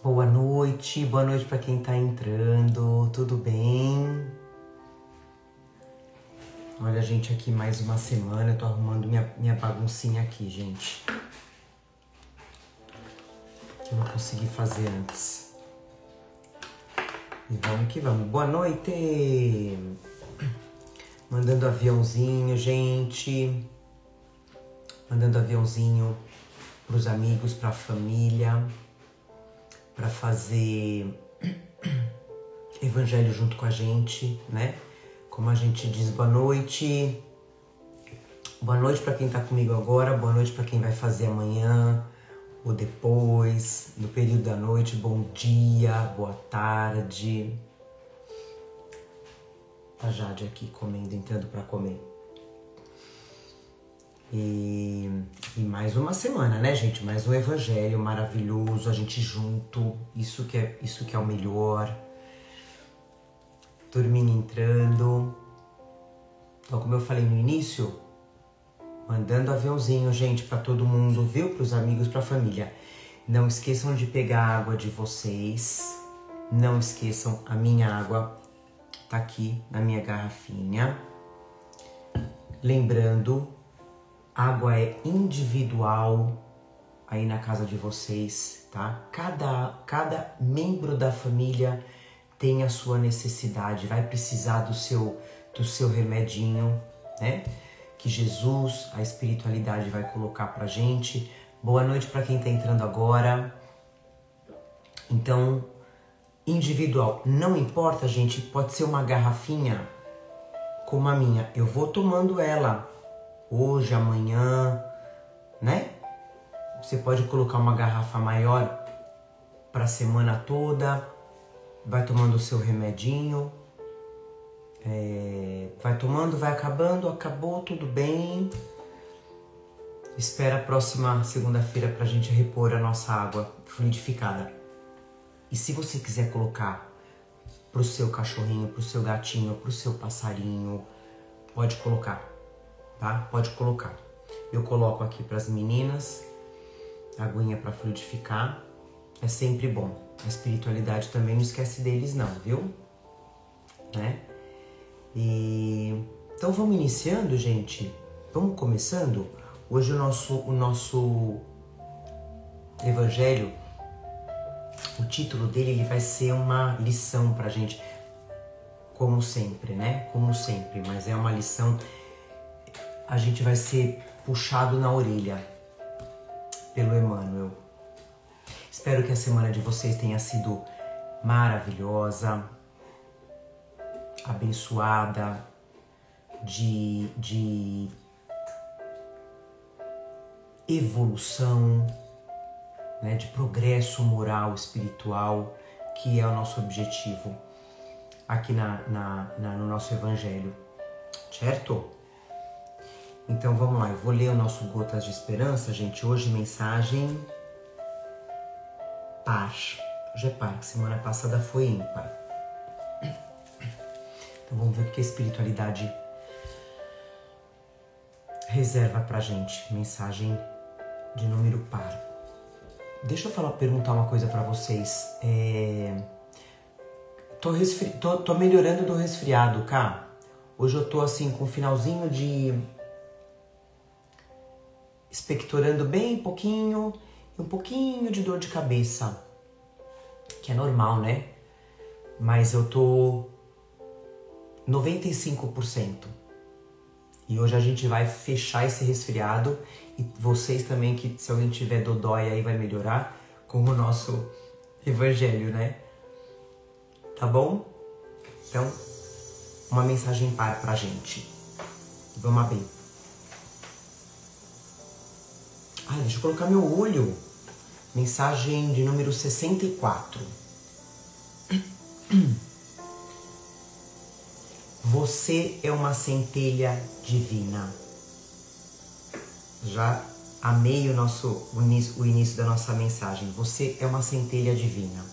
Boa noite para quem tá entrando, tudo bem? Olha, gente, aqui mais uma semana, eu tô arrumando minha baguncinha aqui, gente. Que eu não consegui fazer antes. E vamos que vamos. Boa noite! Mandando aviãozinho, gente. Mandando aviãozinho pros amigos, pra família. Pra fazer evangelho junto com a gente, né? Como a gente diz, boa noite. Boa noite para quem tá comigo agora, boa noite para quem vai fazer amanhã ou depois, no período da noite, bom dia, boa tarde. A Jade aqui comendo, entrando para comer. E mais uma semana, né, gente? Mais um evangelho maravilhoso, a gente junto, isso que é o melhor. Turminha entrando. Então, como eu falei no início, mandando aviãozinho, gente, para todo mundo, viu? Para os amigos, para a família. Não esqueçam de pegar a água de vocês. Não esqueçam, a minha água tá aqui na minha garrafinha. Lembrando, água é individual aí na casa de vocês, tá? Cada membro da família tem a sua necessidade, vai precisar do seu remedinho, né? Que Jesus, a espiritualidade vai colocar pra gente. Boa noite para quem tá entrando agora. Então, individual, não importa, gente, pode ser uma garrafinha como a minha. Eu vou tomando ela hoje, amanhã, né? Você pode colocar uma garrafa maior pra semana toda. Vai tomando o seu remedinho, vai tomando, vai acabando, acabou, tudo bem. Espera a próxima segunda-feira pra gente repor a nossa água fluidificada. E se você quiser colocar pro seu cachorrinho, pro seu gatinho, pro seu passarinho, pode colocar, tá? Pode colocar. Eu coloco aqui pras meninas, aguinha pra fluidificar, é sempre bom. A espiritualidade também não esquece deles não, viu? Né? Então vamos iniciando, gente? Vamos começando? Hoje o nosso evangelho, o título dele ele vai ser uma lição pra gente. Como sempre, né? Como sempre, mas é uma lição. A gente vai ser puxado na orelha pelo Emmanuel. Espero que a semana de vocês tenha sido maravilhosa, abençoada, de evolução, né, de progresso moral, espiritual, que é o nosso objetivo aqui no nosso Evangelho, certo? Então vamos lá, eu vou ler o nosso Gotas de Esperança, gente. Hoje mensagem par. Hoje é par, que semana passada foi ímpar. Então vamos ver o que a espiritualidade reserva pra gente. Mensagem de número par. Deixa eu perguntar uma coisa pra vocês. Tô melhorando do resfriado, cá. Hoje eu tô assim com um finalzinho de expectorando bem pouquinho e um pouquinho de dor de cabeça, que é normal, né? Mas eu tô 95%. E hoje a gente vai fechar esse resfriado e vocês também, que se alguém tiver dodói aí vai melhorar com o nosso evangelho, né? Tá bom? Então, uma mensagem pra gente. Vamos abrir. Deixa eu colocar meu olho. Mensagem de número 64. Você é uma centelha divina. Já amei o início da nossa mensagem. Você é uma centelha divina.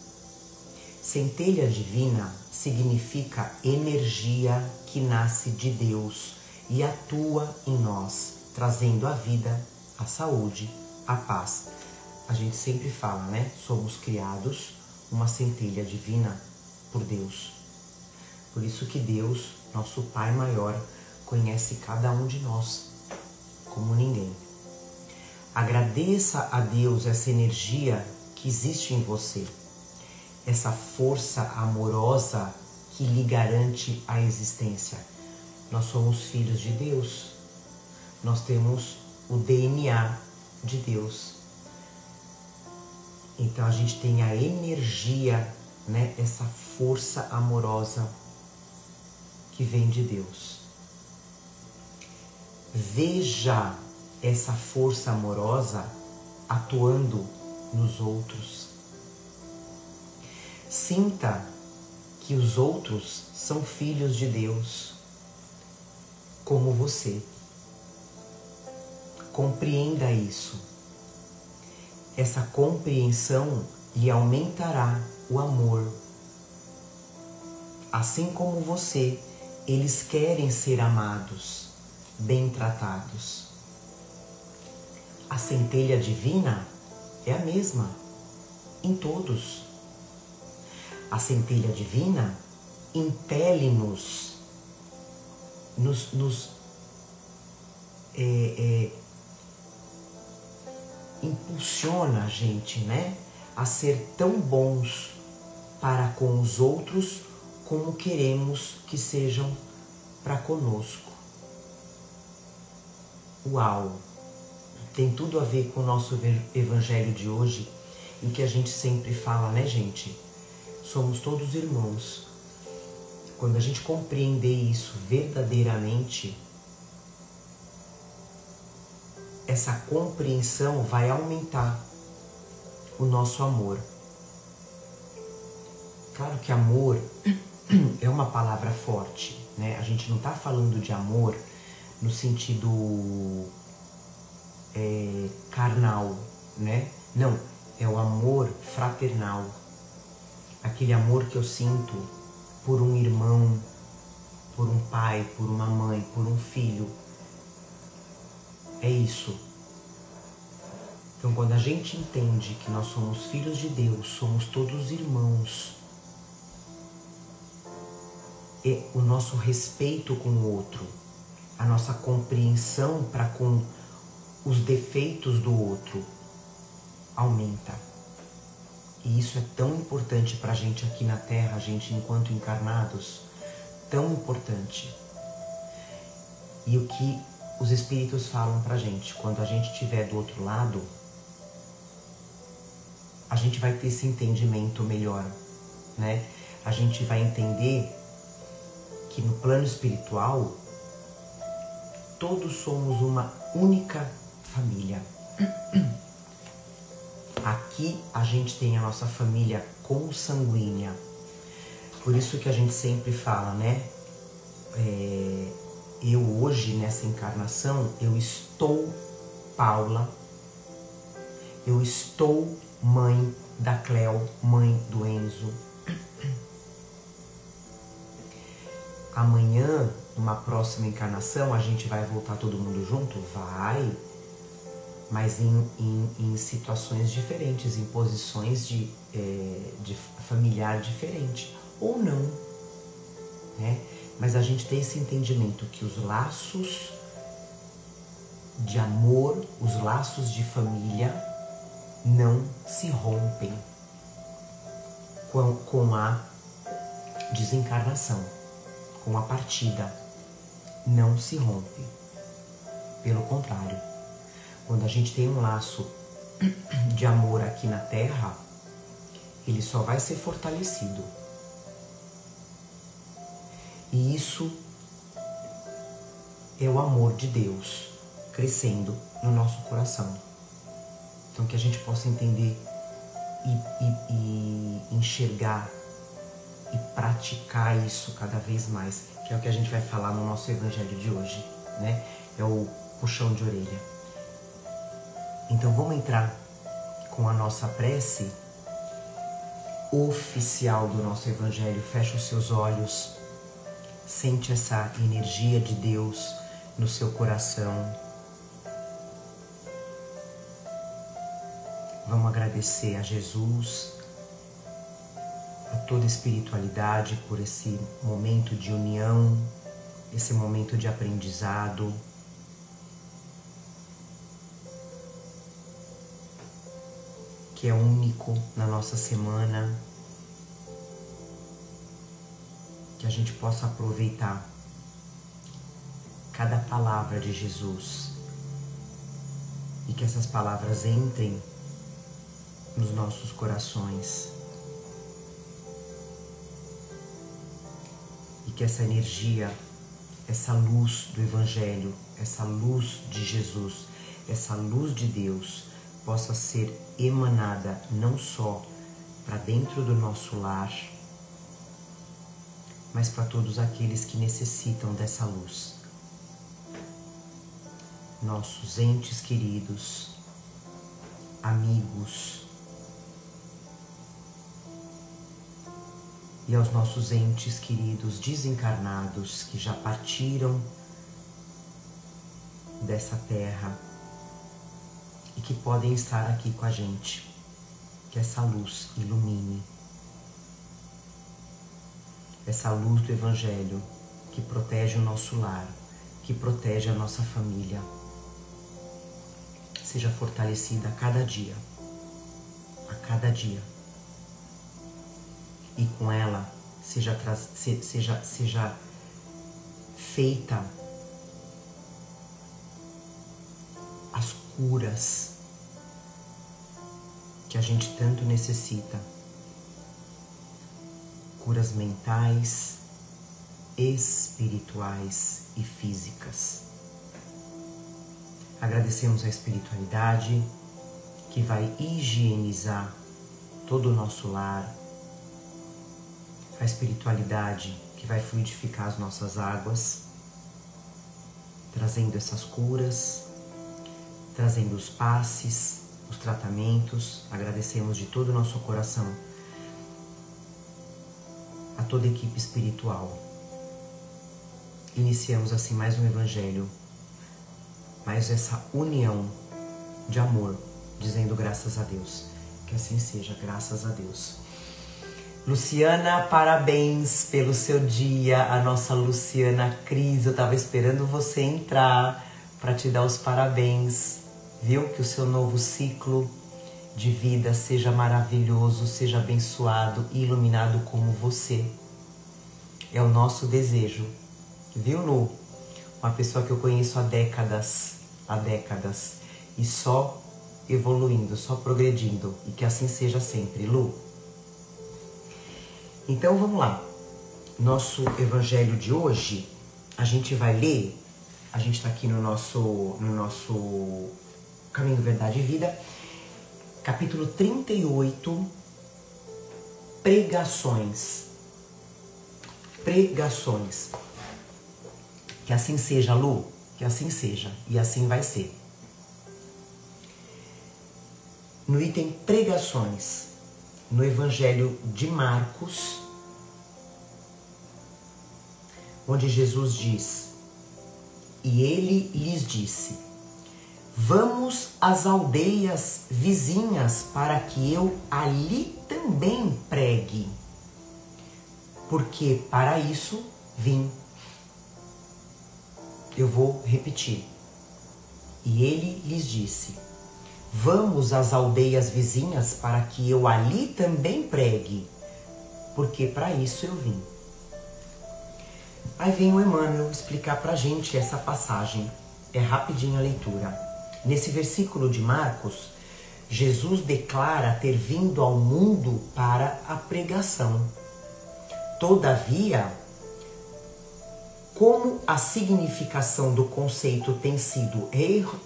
Centelha divina significa energia que nasce de Deus e atua em nós, trazendo a vida, a saúde, a paz. A gente sempre fala, né? Somos criados uma centelha divina por Deus. Por isso que Deus, nosso Pai maior, conhece cada um de nós como ninguém. Agradeça a Deus essa energia que existe em você, essa força amorosa que lhe garante a existência. Nós somos filhos de Deus, nós temos o DNA de Deus. Então a gente tem a energia, né, essa força amorosa que vem de Deus. Veja essa força amorosa atuando nos outros. Sinta que os outros são filhos de Deus, como você. Compreenda isso. Essa compreensão lhe aumentará o amor. Assim como você, eles querem ser amados, bem tratados. A centelha divina é a mesma em todos. A centelha divina impele-nos, impulsiona a gente, né, a ser tão bons para com os outros como queremos que sejam para conosco. Uau! Tem tudo a ver com o nosso evangelho de hoje, em que a gente sempre fala, né, gente? Somos todos irmãos. Quando a gente compreender isso verdadeiramente, essa compreensão vai aumentar o nosso amor. Claro que amor é uma palavra forte, né? A gente não está falando de amor no sentido carnal, né? Não, é o amor fraternal. Aquele amor que eu sinto por um irmão, por um pai, por uma mãe, por um filho. É isso. Então, quando a gente entende que nós somos filhos de Deus, somos todos irmãos, e o nosso respeito com o outro, a nossa compreensão para com os defeitos do outro aumenta. E isso é tão importante para a gente aqui na Terra, a gente enquanto encarnados, tão importante. E o que os Espíritos falam para a gente, quando a gente estiver do outro lado, a gente vai ter esse entendimento melhor, né? A gente vai entender que no plano espiritual, todos somos uma única família. Aqui a gente tem a nossa família consanguínea. Por isso que a gente sempre fala, né? Eu hoje, nessa encarnação, eu estou Paula, eu estou mãe da Cleo, mãe do Enzo. Amanhã, numa próxima encarnação, a gente vai voltar todo mundo junto? Vai, mas em situações diferentes, em posições de familiar diferente, ou não, né? Mas a gente tem esse entendimento que os laços de amor, os laços de família não se rompem com a desencarnação, com a partida. Não se rompe. Pelo contrário, quando a gente tem um laço de amor aqui na Terra, ele só vai ser fortalecido. E isso é o amor de Deus crescendo no nosso coração. Então que a gente possa entender e enxergar e praticar isso cada vez mais, que é o que a gente vai falar no nosso evangelho de hoje, né? É o puxão de orelha. Então vamos entrar com a nossa prece oficial do nosso evangelho. Fecha os seus olhos, sente essa energia de Deus no seu coração. Vamos agradecer a Jesus toda espiritualidade, por esse momento de união, esse momento de aprendizado. Que é único na nossa semana. Que a gente possa aproveitar cada palavra de Jesus e que essas palavras entrem nos nossos corações e que essa energia, essa luz do Evangelho, essa luz de Jesus, essa luz de Deus possa ser emanada não só para dentro do nosso lar, mas para todos aqueles que necessitam dessa luz. Nossos entes queridos, amigos e aos nossos entes queridos desencarnados que já partiram dessa terra e que podem estar aqui com a gente. Que essa luz ilumine. Essa luz do Evangelho que protege o nosso lar, que protege a nossa família, seja fortalecida a cada dia. E com ela seja feita as curas que a gente tanto necessita. Curas mentais, espirituais e físicas. Agradecemos a espiritualidade que vai higienizar todo o nosso lar, a espiritualidade que vai fluidificar as nossas águas, trazendo essas curas, trazendo os passes, os tratamentos. Agradecemos de todo o nosso coração a toda a equipe espiritual. Iniciamos assim mais um Evangelho, mais essa união de amor, dizendo graças a Deus. Que assim seja, graças a Deus. Luciana, parabéns pelo seu dia. A nossa Luciana Cris, eu estava esperando você entrar para te dar os parabéns. Viu? Que o seu novo ciclo de vida seja maravilhoso, seja abençoado e iluminado como você. É o nosso desejo. Viu, Lu? Uma pessoa que eu conheço há décadas, e só evoluindo, só progredindo, e que assim seja sempre, Lu. Então vamos lá. Nosso Evangelho de hoje, a gente vai ler, a gente está aqui no nosso Caminho, Verdade e Vida, capítulo 38, Pregações. Pregações. Que assim seja, Lu, que assim seja, e assim vai ser. No item Pregações, no Evangelho de Marcos, onde Jesus diz: e ele lhes disse: vamos às aldeias vizinhas para que eu ali também pregue, porque para isso vim. Eu vou repetir. E ele lhes disse: vamos às aldeias vizinhas para que eu ali também pregue, porque para isso eu vim. Aí vem o Emmanuel explicar pra gente essa passagem. É rapidinho a leitura. Nesse versículo de Marcos, Jesus declara ter vindo ao mundo para a pregação. Todavia, como a significação do conceito tem sido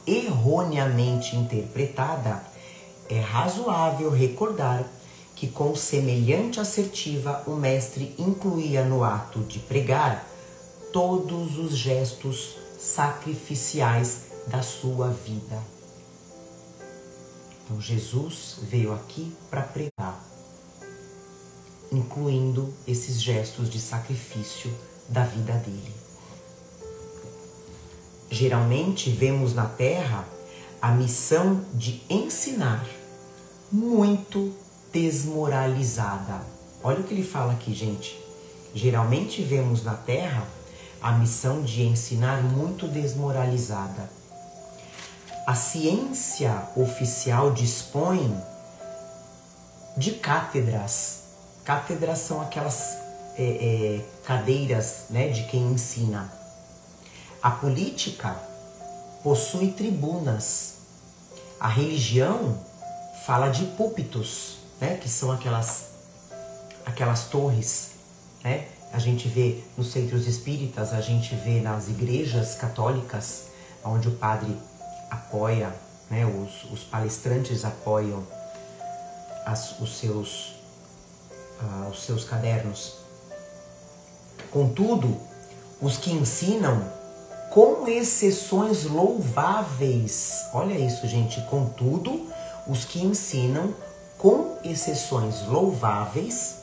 erroneamente interpretada, é razoável recordar que com semelhante assertiva o mestre incluía no ato de pregar todos os gestos sacrificiais da sua vida. Então Jesus veio aqui para pregar, incluindo esses gestos de sacrifício da vida dele. Geralmente vemos na Terra a missão de ensinar, muito desmoralizada. Olha o que ele fala aqui, gente. Geralmente vemos na Terra a missão de ensinar muito desmoralizada. A ciência oficial dispõe de cátedras. Cátedras são aquelas cadeiras, né, de quem ensina. A política possui tribunas. A religião fala de púlpitos, né, que são aquelas torres, né? A gente vê nos centros espíritas, a gente vê nas igrejas católicas, onde o padre apoia, né, os palestrantes apoiam os seus cadernos. Contudo, os que ensinam, com exceções louváveis, olha isso, gente, contudo, os que ensinam, com exceções louváveis,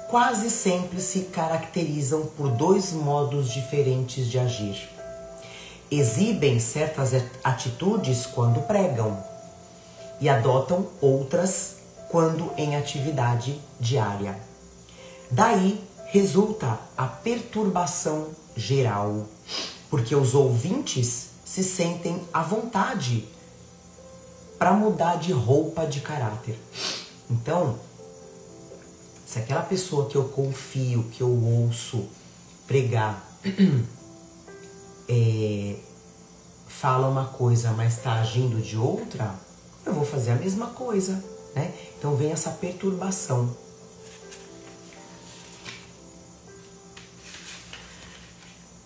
quase sempre se caracterizam por dois modos diferentes de agir. Exibem certas atitudes quando pregam e adotam outras quando em atividade diária. Daí resulta a perturbação geral, porque os ouvintes se sentem à vontade para mudar de roupa de caráter. Então, se aquela pessoa que eu confio, que eu ouço pregar, fala uma coisa, mas está agindo de outra, eu vou fazer a mesma coisa, né? Então vem essa perturbação.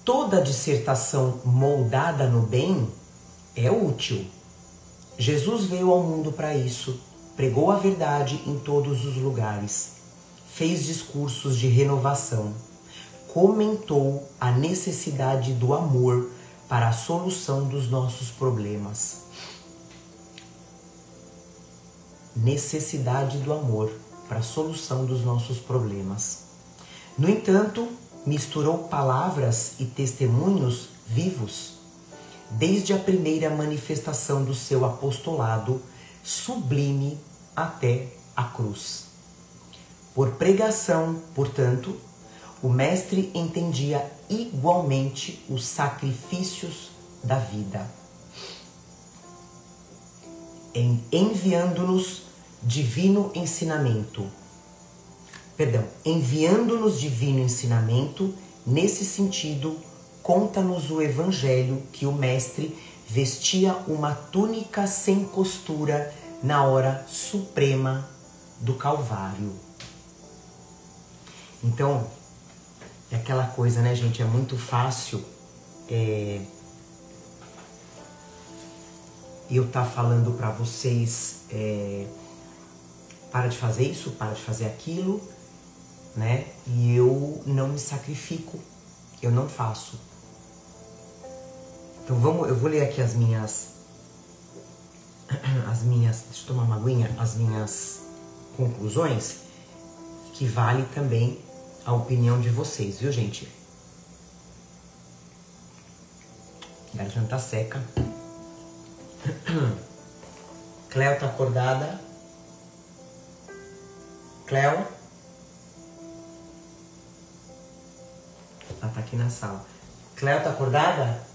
Toda dissertação moldada no bem é útil. Jesus veio ao mundo para isso, pregou a verdade em todos os lugares, fez discursos de renovação, comentou a necessidade do amor para a solução dos nossos problemas. Necessidade do amor para a solução dos nossos problemas. No entanto, misturou palavras e testemunhos vivos, desde a primeira manifestação do seu apostolado sublime até a cruz. Por pregação, portanto, o Mestre entendia igualmente os sacrifícios da vida, enviando-nos divino ensinamento. Enviando-nos divino ensinamento, nesse sentido, conta-nos o Evangelho que o Mestre vestia uma túnica sem costura na hora suprema do Calvário. Então, é aquela coisa, né, gente? É muito fácil eu estar falando para vocês, para de fazer isso, para de fazer aquilo, né? E eu não me sacrifico, eu não faço. Então eu vou ler aqui as minhas, deixa eu tomar uma aguinha, as minhas conclusões, que vale também a opinião de vocês, viu, gente? Garganta seca. Cléo tá acordada? Cléo? Ela tá aqui na sala. Cléo tá acordada?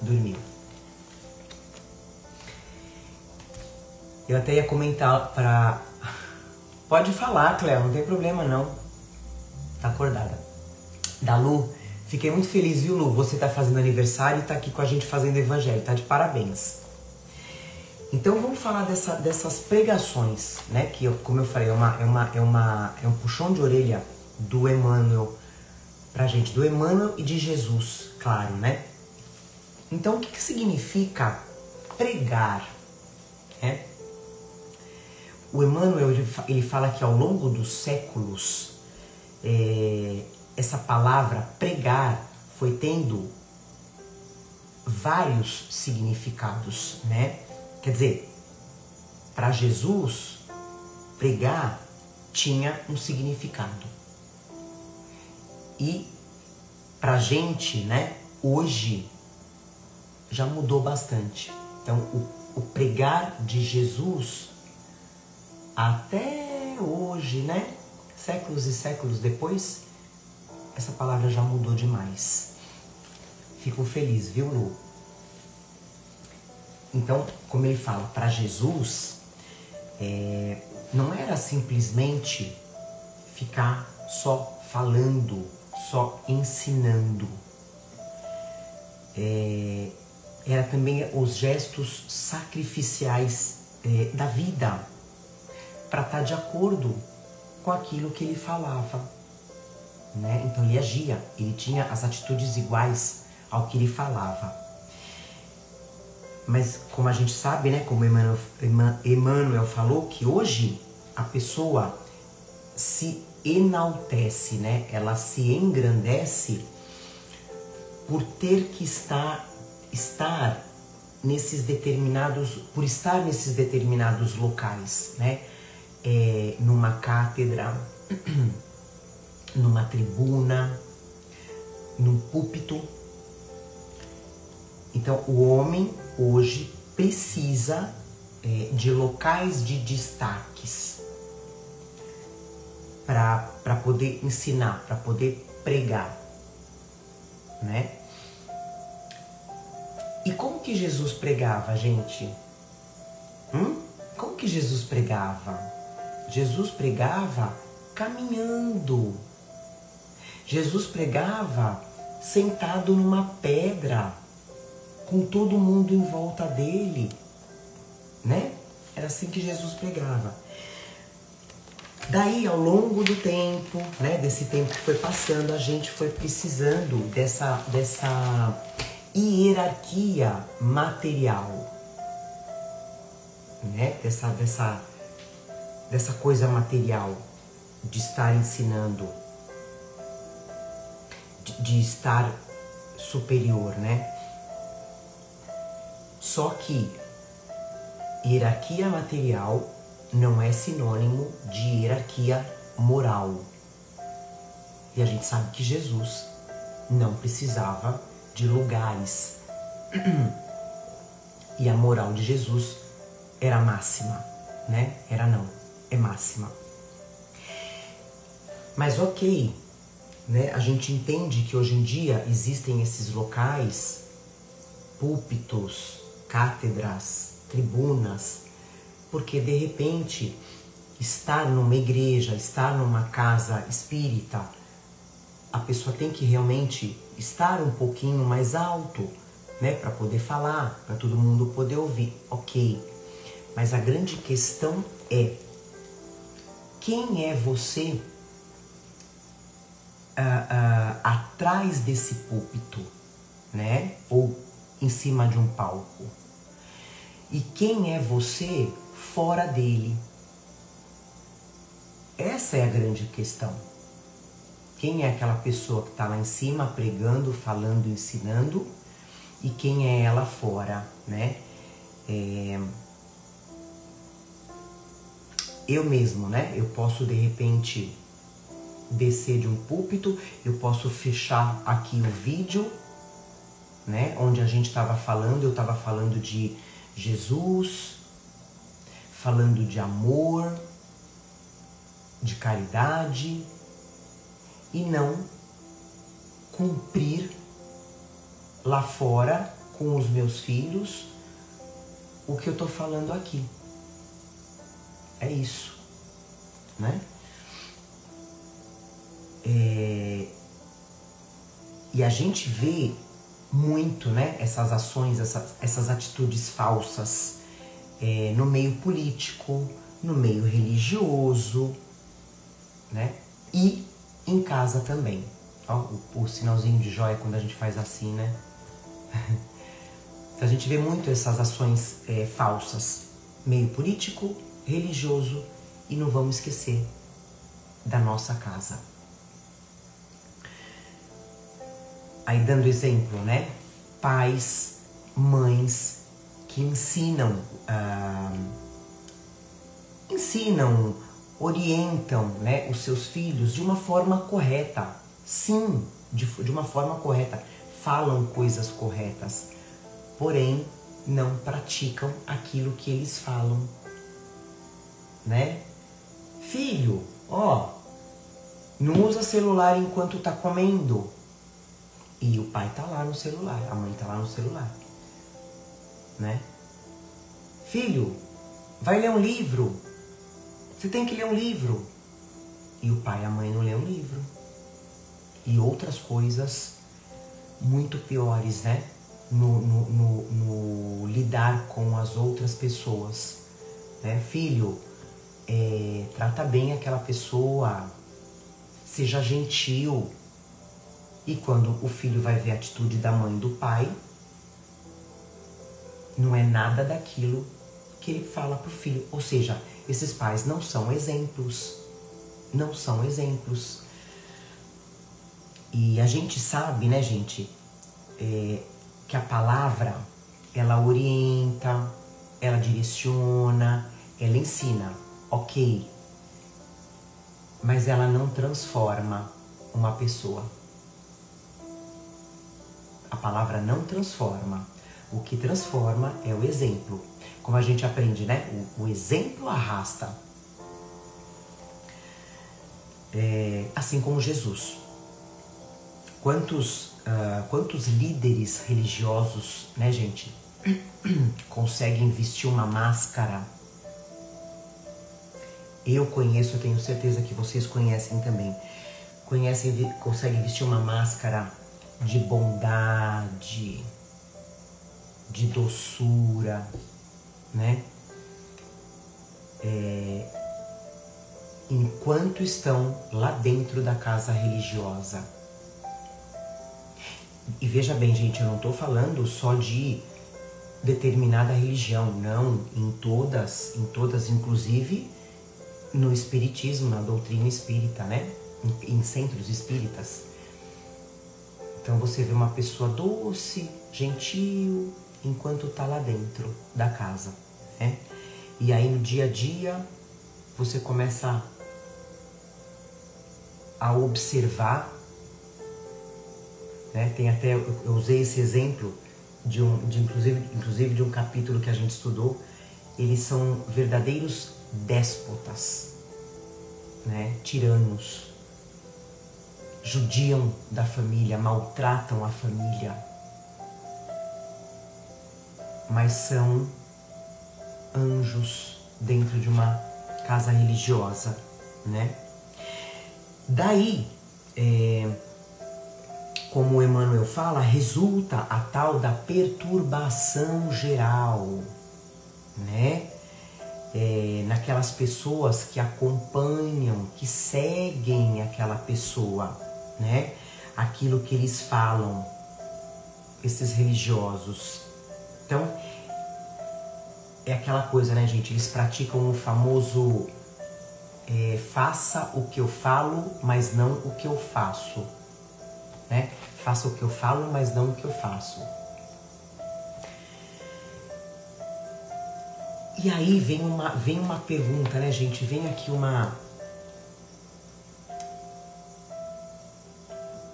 Dormiu. Eu até ia comentar pra... Pode falar, Cléo, não tem problema não. Tá acordada. Da Lu, fiquei muito feliz, viu, Lu? Você tá fazendo aniversário e tá aqui com a gente fazendo evangelho, tá de parabéns. Então vamos falar dessas pregações, né? Que, como eu falei, é um puxão de orelha do Emmanuel pra gente, do Emmanuel e de Jesus, claro, né? Então o que significa pregar, né? O Emmanuel, ele fala que ao longo dos séculos, essa palavra pregar foi tendo vários significados, né? Quer dizer, para Jesus, pregar tinha um significado. E pra gente, né, hoje, já mudou bastante. Então, o pregar de Jesus até hoje, né? Séculos e séculos depois, essa palavra já mudou demais. Fico feliz, viu, Lu? Então, como ele fala, para Jesus, não era simplesmente ficar só falando, só ensinando. Era também os gestos sacrificiais da vida, para estar de acordo com aquilo que ele falava, né? Então ele agia, ele tinha as atitudes iguais ao que ele falava. Mas como a gente sabe, né, como Emmanuel falou, que hoje a pessoa se enaltece, né? Ela se engrandece por ter que estar nesses determinados locais, né? Numa cátedra, numa tribuna, num púlpito. Então o homem hoje precisa de locais de destaques para poder ensinar, para poder pregar, né? E como que Jesus pregava, gente? Como que Jesus pregava? Jesus pregava caminhando. Jesus pregava sentado numa pedra, com todo mundo em volta dele, né? Era assim que Jesus pregava. Daí, ao longo do tempo, né, desse tempo que foi passando, a gente foi precisando dessa hierarquia material, né? Dessa coisa material de estar ensinando, de estar superior, né? Só que hierarquia material não é sinônimo de hierarquia moral. E a gente sabe que Jesus não precisava de lugares. E a moral de Jesus era máxima, né? Era não, é máxima. Mas ok, né? A gente entende que hoje em dia existem esses locais, púlpitos, cátedras, tribunas, porque de repente estar numa igreja, estar numa casa espírita, a pessoa tem que realmente estar um pouquinho mais alto, né, para poder falar, para todo mundo poder ouvir, ok. Mas a grande questão é: quem é você atrás desse púlpito, né, ou em cima de um palco? E quem é você fora dele? Essa é a grande questão. Quem é aquela pessoa que está lá em cima pregando, falando, ensinando, e quem é ela fora, né? Eu mesmo, né? Eu posso de repente descer de um púlpito, eu posso fechar aqui o vídeo, né? Onde a gente estava falando, eu estava falando de Jesus, falando de amor, de caridade, e não cumprir lá fora com os meus filhos o que eu tô falando aqui. É isso, né? E a gente vê muito, né, essas ações, essas atitudes falsas no meio político, no meio religioso, né? E em casa também. Ó, o sinalzinho de joia quando a gente faz assim, né? A gente vê muito essas ações falsas, meio político, religioso, e não vamos esquecer da nossa casa. Aí dando exemplo, né? Pais, mães que ensinam, orientam, né, os seus filhos de uma forma correta. Sim, de uma forma correta. Falam coisas corretas, porém não praticam aquilo que eles falam. né? Filho, ó, não usa celular enquanto tá comendo. E o pai tá lá no celular, a mãe tá lá no celular, né? Filho, vai ler um livro. Você tem que ler um livro. E o pai e a mãe não lê um livro. E outras coisas muito piores, né? No lidar com as outras pessoas, né? Filho, trata bem aquela pessoa, seja gentil. E quando o filho vai ver a atitude da mãe e do pai, não é nada daquilo que ele fala pro filho. Ou seja, esses pais não são exemplos. Não são exemplos. E a gente sabe, né, gente, que a palavra, ela orienta, ela direciona, ela ensina, ok. Mas ela não transforma uma pessoa. A palavra não transforma. O que transforma é o exemplo. Como a gente aprende, né? O exemplo arrasta. Assim como Jesus. Quantos líderes religiosos, né, gente, conseguem vestir uma máscara? Eu conheço, eu tenho certeza que vocês conhecem também. Conseguem vestir uma máscara de bondade, de doçura, né? Enquanto estão lá dentro da casa religiosa. E veja bem, gente, eu não estou falando só de determinada religião, não, em todas, inclusive no espiritismo, na doutrina espírita, né? Em centros espíritas. Então você vê uma pessoa doce, gentil, enquanto está lá dentro da casa, né? E aí no dia a dia você começa a observar, né? Tem até, eu usei esse exemplo inclusive de um capítulo que a gente estudou. Eles são verdadeiros déspotas, né? Tiranos, judiam da família, maltratam a família, mas são anjos dentro de uma casa religiosa, né? Daí, como o Emmanuel fala, resulta a tal da perturbação geral, né? Naquelas pessoas que acompanham, que seguem aquela pessoa, né? Aquilo que eles falam, esses religiosos. Então, é aquela coisa, né, gente? Eles praticam o famoso faça o que eu falo, mas não o que eu faço, né? Faça o que eu falo, mas não o que eu faço. E aí vem uma pergunta, né, gente? Vem aqui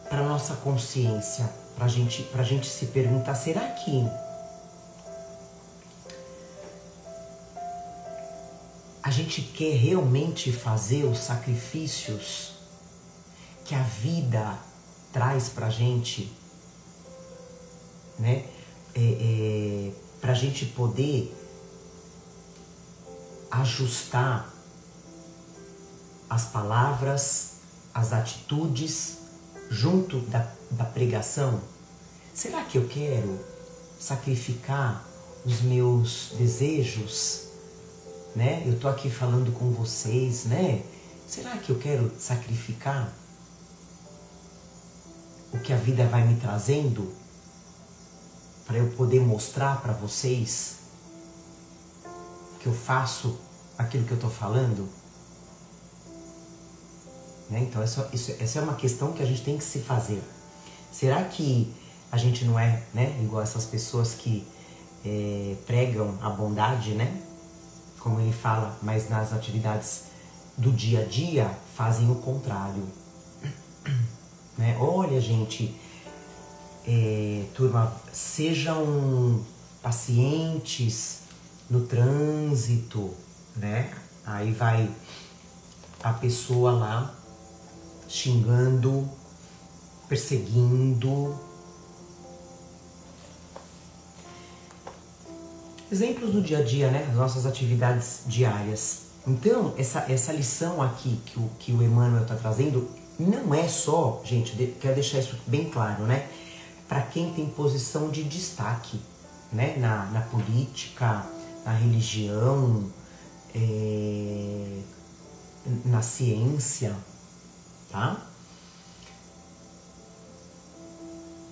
para nossa consciência, pra gente se perguntar, será que a gente quer realmente fazer os sacrifícios que a vida traz pra gente, né? Pra gente poder ajustar as palavras, as atitudes junto da pregação? Será que eu quero sacrificar os meus desejos, né? Eu tô aqui falando com vocês, né? Será que eu quero sacrificar o que a vida vai me trazendo para eu poder mostrar para vocês que eu faço aquilo que eu tô falando? Né? Então essa é uma questão que a gente tem que se fazer. Será que a gente não é, né, igual essas pessoas que pregam a bondade, né? Como ele fala, mas nas atividades do dia a dia fazem o contrário. Né? Olha, gente, turma, sejam pacientes no trânsito, né? Aí vai a pessoa lá xingando, perseguindo. Exemplos do dia a dia, né? As nossas atividades diárias. Então, essa lição aqui que o Emmanuel está trazendo não é só, gente, quero deixar isso bem claro, né? Para quem tem posição de destaque, né? Na política, na religião, na ciência, tá?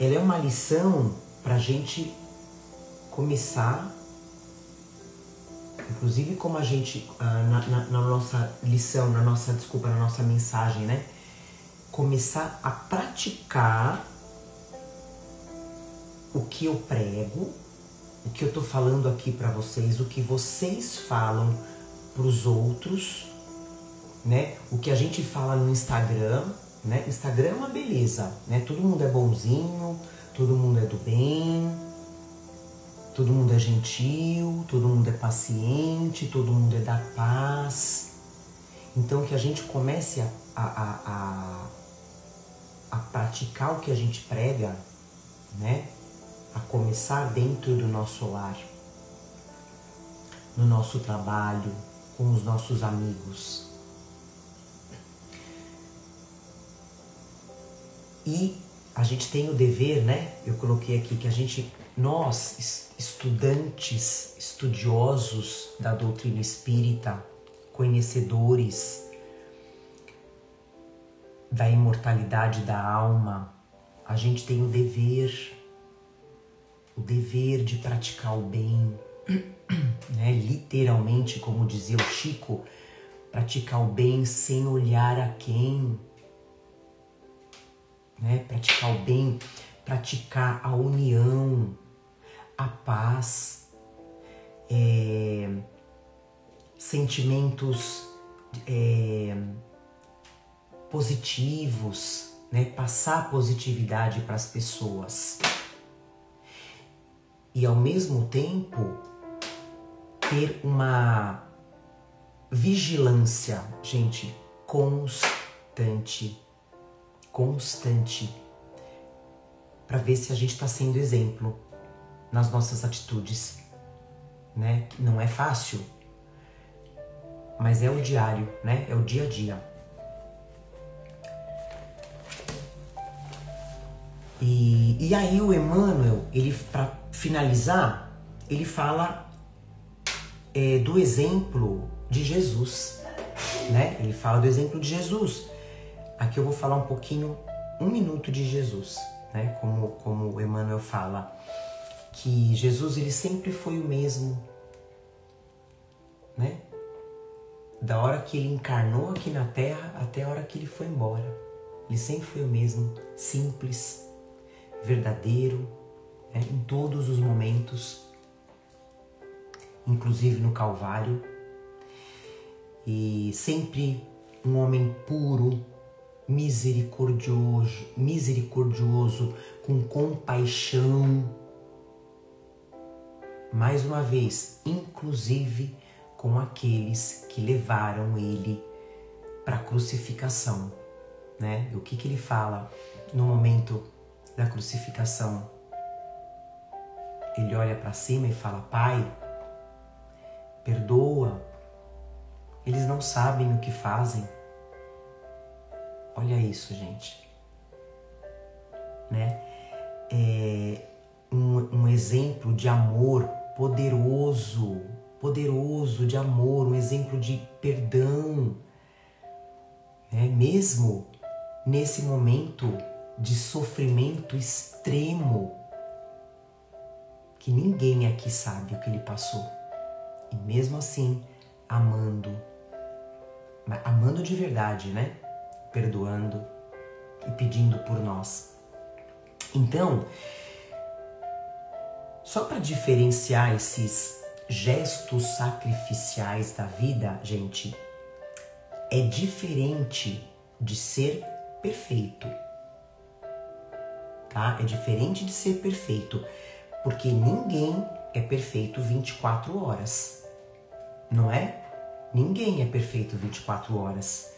Ela é uma lição para a gente começar, inclusive como a gente, na nossa lição, na nossa mensagem, né? Começar a praticar o que eu prego, o que eu tô falando aqui para vocês, o que vocês falam para os outros, né? O que a gente fala no Instagram, né? Instagram é uma beleza, né? Todo mundo é bonzinho, todo mundo é do bem, todo mundo é gentil, todo mundo é paciente, todo mundo é da paz. Então que a gente comece a praticar o que a gente prega, né? A começar dentro do nosso lar, no nosso trabalho, com os nossos amigos. E a gente tem o dever, né? Eu coloquei aqui que nós, estudantes, estudiosos da doutrina espírita, conhecedores da imortalidade da alma, a gente tem o dever de praticar o bem, né? Literalmente, como dizia o Chico, praticar o bem sem olhar a quem, né? Praticar o bem, praticar a união, a paz, sentimentos positivos, né? Passar positividade para as pessoas. E ao mesmo tempo ter uma vigilância, gente, constante, para ver se a gente está sendo exemplo nas nossas atitudes, né? Não é fácil, mas é o diário, né? É o dia a dia. E aí o Emmanuel, ele, para finalizar, ele fala do exemplo de Jesus, né? Ele fala do exemplo de Jesus. Aqui eu vou falar um pouquinho, 1 minuto de Jesus, né? Como o Emmanuel fala, que Jesus, ele sempre foi o mesmo, né? Da hora que ele encarnou aqui na Terra até a hora que ele foi embora. Ele sempre foi o mesmo, simples, verdadeiro, né? Em todos os momentos, inclusive no Calvário. E sempre um homem puro, misericordioso, com compaixão. Mais uma vez, inclusive com aqueles que levaram ele para a crucificação, né? O que ele fala no momento da crucificação? Ele olha para cima e fala: Pai, perdoa, eles não sabem o que fazem. Olha isso, gente, né? É um exemplo de amor poderoso de amor, um exemplo de perdão, né? Mesmo nesse momento de sofrimento extremo, que ninguém aqui sabe o que ele passou. E mesmo assim, amando de verdade, né? Perdoando e pedindo por nós. Então, só para diferenciar esses gestos sacrificiais da vida, gente, é diferente de ser perfeito, tá? É diferente de ser perfeito, porque ninguém é perfeito 24 horas, não é? Ninguém é perfeito 24 horas.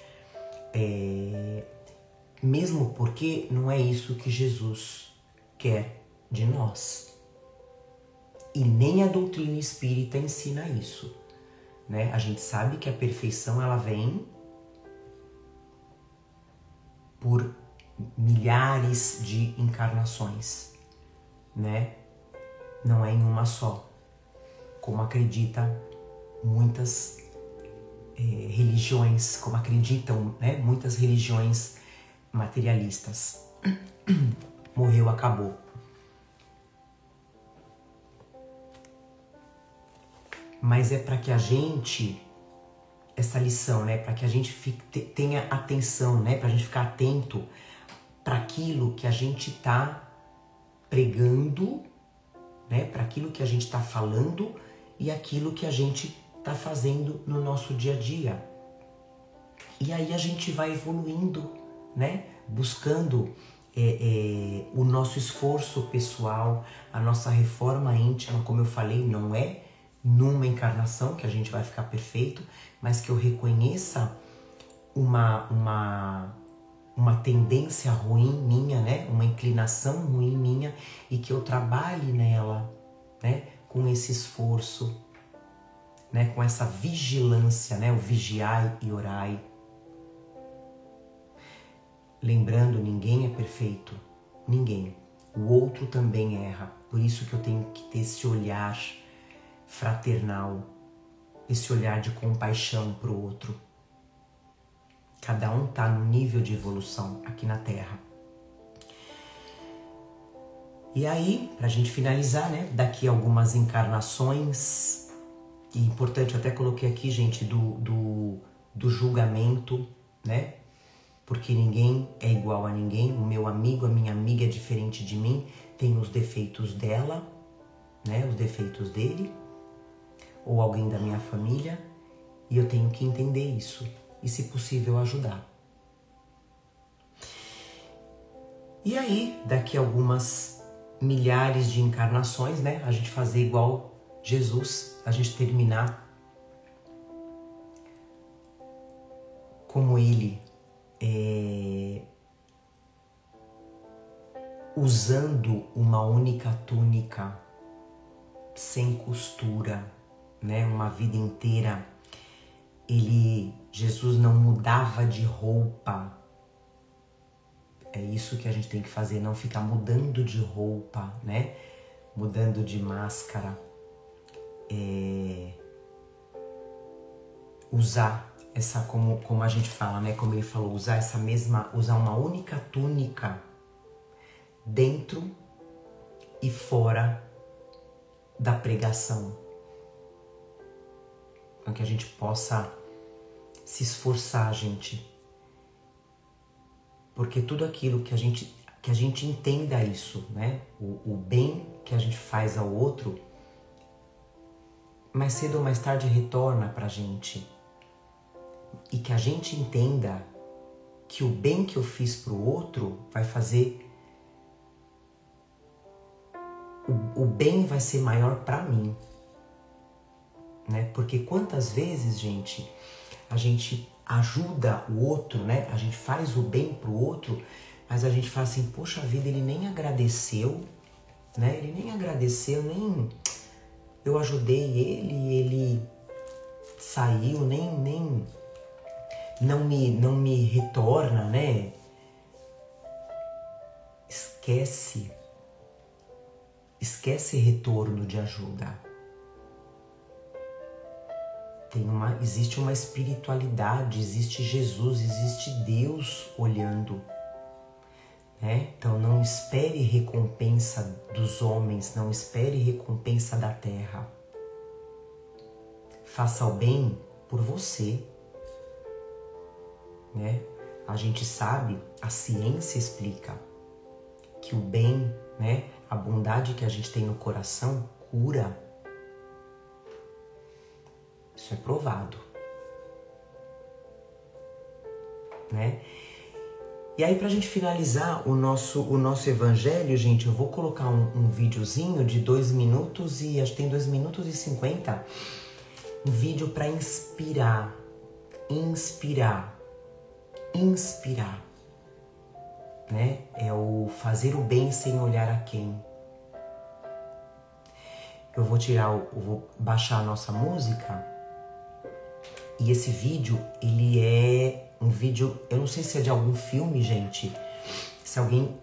Mesmo porque não é isso que Jesus quer de nós. E nem a doutrina espírita ensina isso, né? A gente sabe que a perfeição ela vem por milhares de encarnações, né? Não é em uma só, como acredita muitas religiões, como acreditam, né? Muitas religiões materialistas. Morreu, acabou. Mas é para que a gente, essa lição, né? Para que a gente tenha atenção, né? Para a gente ficar atento para aquilo que a gente está pregando, né? Para aquilo que a gente está falando e aquilo que a gente está fazendo no nosso dia a dia. E aí a gente vai evoluindo, né? Buscando o nosso esforço pessoal, a nossa reforma íntima, como eu falei, não é numa encarnação que a gente vai ficar perfeito, mas que eu reconheça uma tendência ruim minha, né? Uma inclinação ruim minha e que eu trabalhe nela, né? Com esse esforço, né? Com essa vigilância, né? O vigiai e orai. Lembrando, ninguém é perfeito, ninguém. O outro também erra, por isso que eu tenho que ter esse olhar fraternal, esse olhar de compaixão para o outro. Cada um está no nível de evolução aqui na Terra. E aí, para a gente finalizar, né? Daqui a algumas encarnações, e importante, eu até coloquei aqui, gente, do julgamento, né? Porque ninguém é igual a ninguém. O meu amigo, a minha amiga é diferente de mim, tem os defeitos dela, né? Os defeitos dele, ou alguém da minha família, e eu tenho que entender isso e, se possível, ajudar. E aí, daqui a algumas milhares de encarnações, né, a gente fazer igual Jesus, a gente terminar como ele, usando uma única túnica, sem costura, né, uma vida inteira. Jesus não mudava de roupa. É isso que a gente tem que fazer, não ficar mudando de roupa, né? Mudando de máscara. Usar essa, como a gente fala, né? Como ele falou, usar uma única túnica dentro e fora da pregação. Para que a gente possa se esforçar, gente. Porque tudo aquilo que a gente entenda isso, né? O bem que a gente faz ao outro, mais cedo ou mais tarde retorna pra gente. E que a gente entenda que o bem que eu fiz pro outro vai fazer... O bem vai ser maior pra mim. Né? Porque quantas vezes, gente, a gente ajuda o outro, né? A gente faz o bem pro outro, mas a gente fala assim, poxa vida, ele nem agradeceu, né? Ele nem agradeceu, nem eu ajudei ele saiu, nem não me retorna, né? Esquece retorno de ajuda. Existe uma espiritualidade, existe Jesus, existe Deus olhando, né? Então não espere recompensa dos homens, não espere recompensa da terra. Faça o bem por você, né? A gente sabe, a ciência explica que o bem, né? A bondade que a gente tem no coração cura. Isso é provado, né? E aí, pra gente finalizar o nosso evangelho, gente, eu vou colocar um videozinho de 2 minutos e acho que tem 2 minutos e 50, um vídeo para inspirar, né? É o fazer o bem sem olhar a quem. Eu vou baixar a nossa música. E esse vídeo, ele é um vídeo, eu não sei se é de algum filme, gente. Se alguém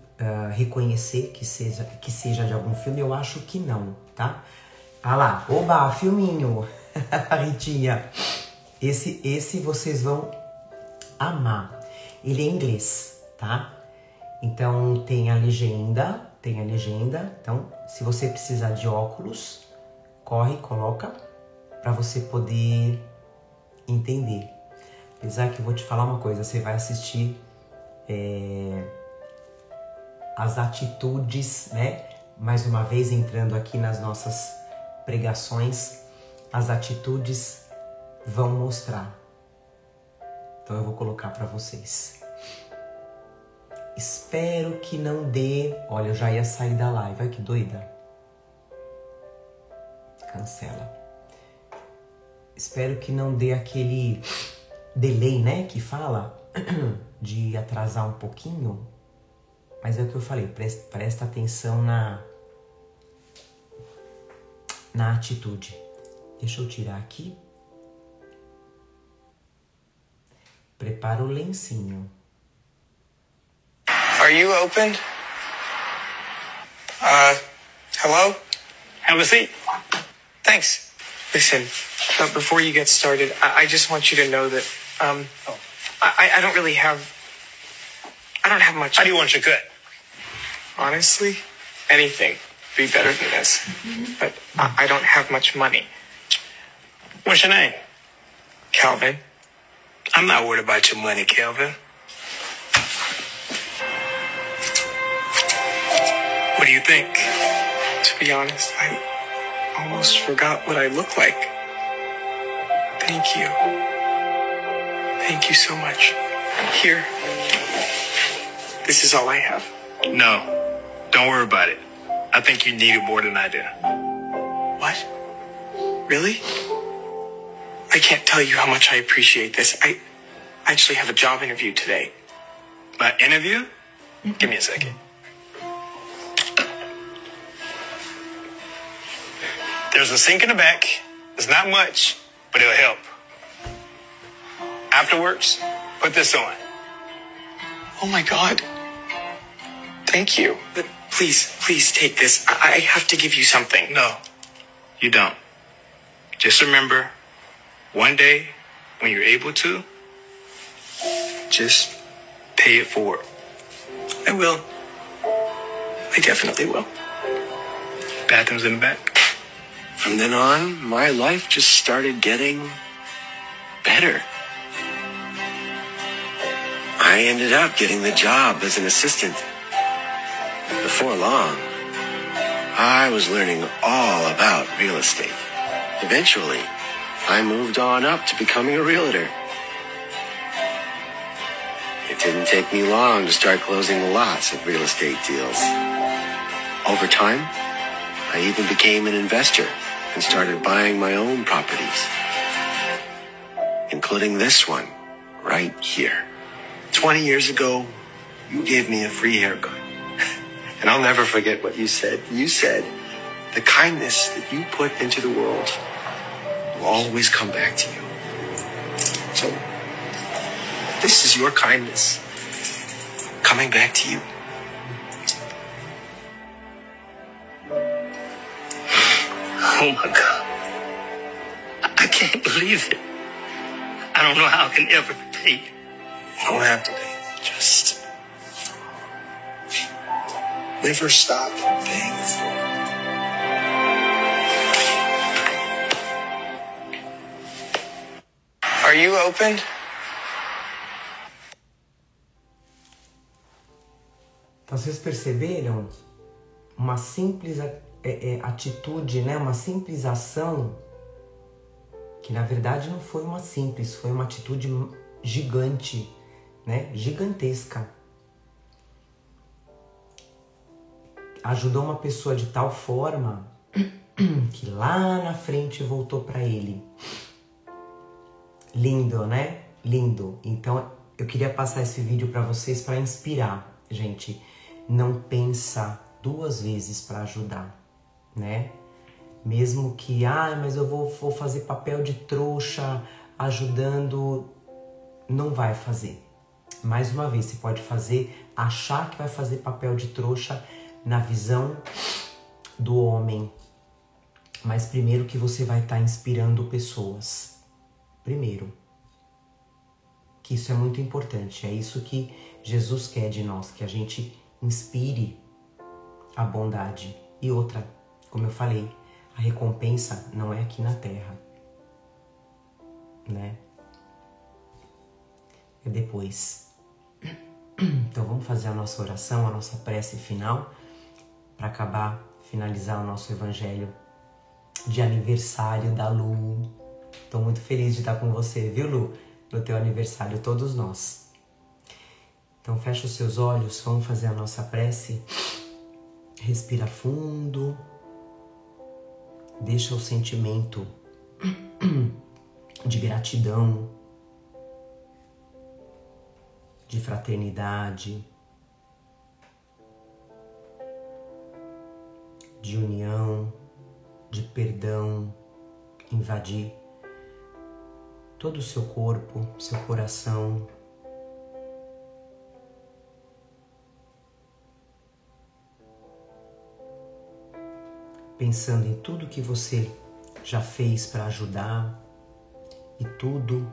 reconhecer que seja de algum filme, eu acho que não, tá? Ah lá, oba, filminho, Ritinha. Esse vocês vão amar. Ele é em inglês, tá? Então tem a legenda. Então, se você precisar de óculos, coloca para você poder entender. Apesar que eu vou te falar uma coisa, você vai assistir as atitudes, né? Mais uma vez entrando aqui nas nossas pregações, as atitudes vão mostrar. Então eu vou colocar para vocês. Espero que não dê... Olha, eu já ia sair da live. Olha que doida. Cancela. Espero que não dê aquele delay, né? Que fala de atrasar um pouquinho. Mas é o que eu falei. Presta atenção na atitude. Deixa eu tirar aqui. Prepara o lencinho. Are you open? Hello? Have a seat. Thanks. Listen, before you get started, I just want you to know that, I don't really have... I don't have much... How do you want your cut? Honestly, anything would be better than this. But I don't have much money. What's your name? Calvin? I'm not worried about your money, Kelvin. What do you think? To be honest, I almost forgot what I look like. Thank you. Thank you so much. Here. This is all I have. No, don't worry about it. I think you need it more than I do. What? Really? I can't tell you how much I appreciate this. I actually have a job interview today. My interview? Give me a second. There's a sink in the back. It's not much, but it'll help. Afterwards, put this on. Oh my God. Thank you. But please take this. I have to give you something. No, you don't. Just remember, one day, when you're able to, just pay it forward. I will. I definitely will. Bathroom's in the back. From then on, my life just started getting better. I ended up getting the job as an assistant. Before long, I was learning all about real estate. Eventually, I moved on up to becoming a realtor. It didn't take me long to start closing lots of real estate deals. Over time, I even became an investor and started buying my own properties, including this one right here. 20 years ago, you gave me a free haircut. And I'll never forget what you said. You said, the kindness that you put into the world will always come back to you. So, this is your kindness coming back to you. Oh my God. I can't believe it. I don't know how I can ever pay. You don't have to pay. Just never stop paying it forward. Are you open? Então vocês perceberam uma simples atitude, né? Uma simples ação que na verdade não foi uma simples, foi uma atitude gigante, né? Gigantesca. Ajudou uma pessoa de tal forma que lá na frente voltou para ele. Lindo, né? Lindo. Então, eu queria passar esse vídeo para vocês para inspirar. Gente, não pensa 2 vezes para ajudar, né? Mesmo que, mas eu vou fazer papel de trouxa ajudando, não vai fazer. Mais uma vez, você pode fazer, achar que vai fazer papel de trouxa na visão do homem. Mas primeiro que você vai estar inspirando pessoas. Primeiro. Que isso é muito importante. É isso que Jesus quer de nós, que a gente inspire a bondade. E outra, como eu falei, a recompensa não é aqui na terra, né? É depois. Então vamos fazer a nossa oração, a nossa prece final, para finalizar o nosso evangelho de aniversário da Lu. Estou muito feliz de estar com você, viu, Lu? No teu aniversário, todos nós. Então fecha os seus olhos, vamos fazer a nossa prece. Respira fundo. Deixa o sentimento de gratidão, de fraternidade, de união, de perdão invadir todo o seu corpo, seu coração. Pensando em tudo que você já fez para ajudar e tudo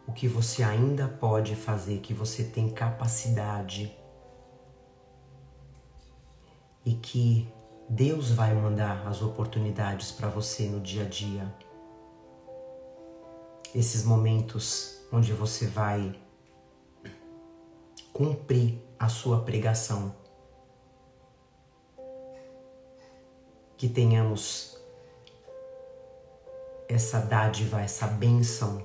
o que você ainda pode fazer, que você tem capacidade e que Deus vai mandar as oportunidades para você no dia a dia. Esses momentos onde você vai cumprir a sua pregação. Que tenhamos essa dádiva, essa bênção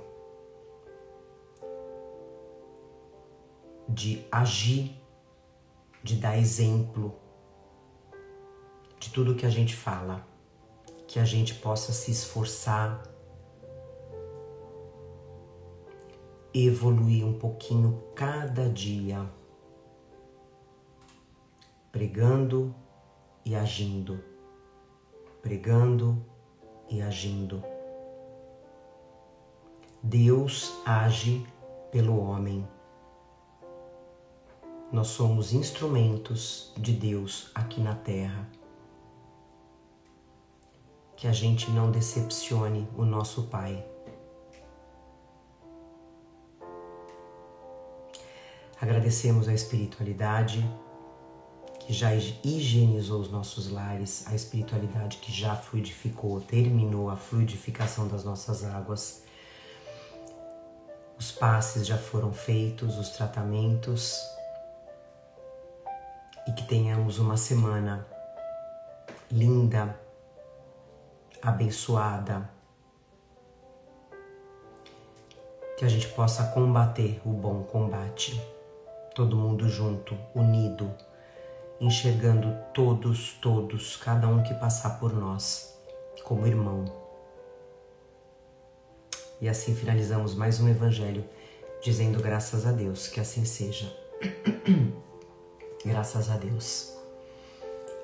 de agir, de dar exemplo de tudo que a gente fala, que a gente possa se esforçar, evoluir um pouquinho cada dia, pregando e agindo. Pregando e agindo. Deus age pelo homem. Nós somos instrumentos de Deus aqui na terra. Que a gente não decepcione o nosso Pai. Agradecemos a espiritualidade que já higienizou os nossos lares, a espiritualidade que já fluidificou, terminou a fluidificação das nossas águas. Os passes já foram feitos, os tratamentos. E que tenhamos uma semana linda, abençoada. Que a gente possa combater o bom combate. Todo mundo junto, unido. Enxergando todos, cada um que passar por nós, como irmão. E assim finalizamos mais um evangelho, dizendo graças a Deus, que assim seja. Graças a Deus.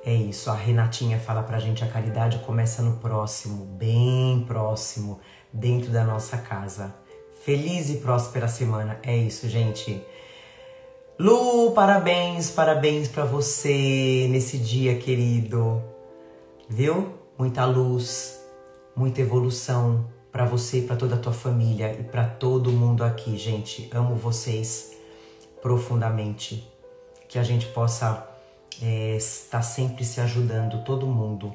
É isso, a Renatinha fala pra gente, a caridade começa no próximo, bem próximo, dentro da nossa casa. Feliz e próspera semana, é isso, gente. Lu, parabéns pra você nesse dia, querido. Viu? Muita luz, muita evolução pra você e pra toda a tua família e pra todo mundo aqui, gente. Amo vocês profundamente. Que a gente possa estar sempre se ajudando, todo mundo,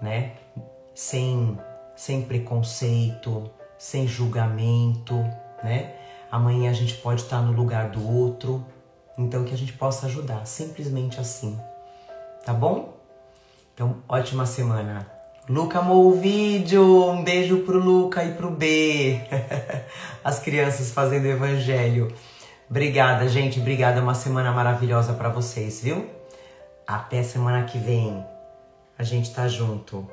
né? Sem preconceito, sem julgamento, né? Amanhã a gente pode estar no lugar do outro, então que a gente possa ajudar, simplesmente assim, tá bom? Então, ótima semana. Luca amou o vídeo, um beijo pro Luca e pro B, as crianças fazendo evangelho. Obrigada, gente, obrigada, uma semana maravilhosa pra vocês, viu? Até semana que vem, a gente tá junto.